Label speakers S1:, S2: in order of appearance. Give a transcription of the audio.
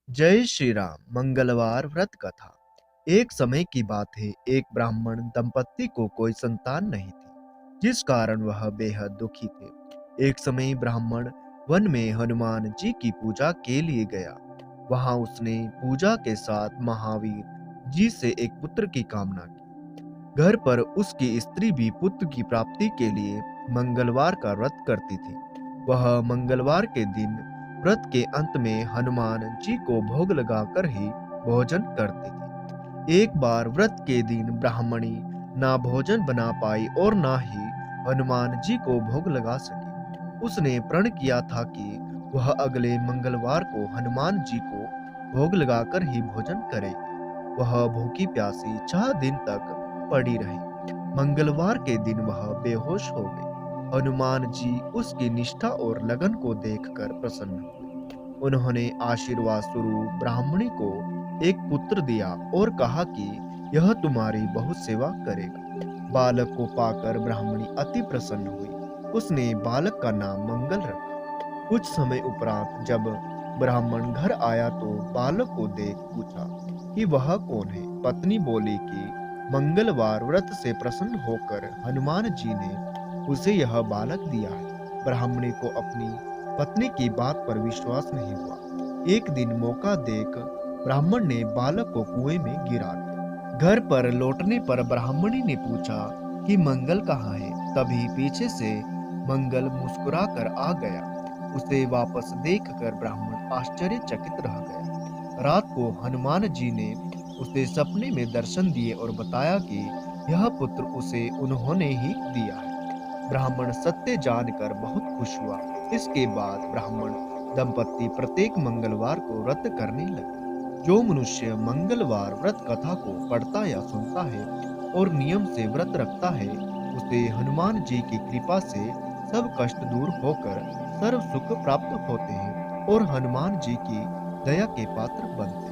S1: जय श्री राम। मंगलवार व्रत कथा। एक समय की बात है, एक ब्राह्मण दंपत्ति को कोई संतान नहीं थी, जिस कारण वह बेहद दुखी थे। एक समय ब्राह्मण वन में हनुमान जी की पूजा के लिए गया। वहां उसने पूजा के साथ महावीर जी से एक पुत्र की कामना की। घर पर उसकी स्त्री भी पुत्र की प्राप्ति के लिए मंगलवार का व्रत करती थी। वह मंगलवार के दिन व्रत के अंत में हनुमान जी को भोग लगाकर ही भोजन करती थी। एक बार व्रत के दिन ब्राह्मणी ना भोजन बना पाई और ना ही हनुमान जी को भोग लगा सकी। उसने प्रण किया था कि वह अगले मंगलवार को हनुमान जी को भोग लगाकर ही भोजन करेगी। वह भूखी प्यासी 6 दिन तक पड़ी रही। मंगलवार के दिन वह बेहोश हो गई। हनुमान जी उसकी निष्ठा और लगन को देखकर प्रसन्न हुए। उन्होंने आशीर्वाद स्वरूप ब्राह्मणी को एक पुत्र दिया और कहा कि यह तुम्हारी बहुत सेवा करेगा। बालक को पाकर ब्राह्मणी अति प्रसन्न हुई। उसने बालक का नाम मंगल रखा। कुछ समय उपरांत जब ब्राह्मण घर आया तो बालक को देख पूछा कि वह कौन है। पत्नी बोली कि मंगलवार व्रत से प्रसन्न होकर हनुमान जी ने उसे यह बालक दिया है। ब्राह्मणी को अपनी पत्नी की बात पर विश्वास नहीं हुआ। एक दिन मौका देख ब्राह्मण ने बालक को कुएं में गिरा दिया। घर पर लौटने पर ब्राह्मणी ने पूछा कि मंगल कहाँ है। तभी पीछे से मंगल मुस्कुराकर आ गया। उसे वापस देखकर ब्राह्मण आश्चर्यचकित रह गया। रात को हनुमान जी ने उसे सपने में दर्शन दिए और बताया कि यह पुत्र उसे उन्होंने ही दिया है। ब्राह्मण सत्य जानकर बहुत खुश हुआ। इसके बाद ब्राह्मण दंपत्ति प्रत्येक मंगलवार को व्रत करने लगे। जो मनुष्य मंगलवार व्रत कथा को पढ़ता या सुनता है और नियम से व्रत रखता है, उसे हनुमान जी की कृपा से सब कष्ट दूर होकर सर्व सुख प्राप्त होते हैं और हनुमान जी की दया के पात्र बनते हैं।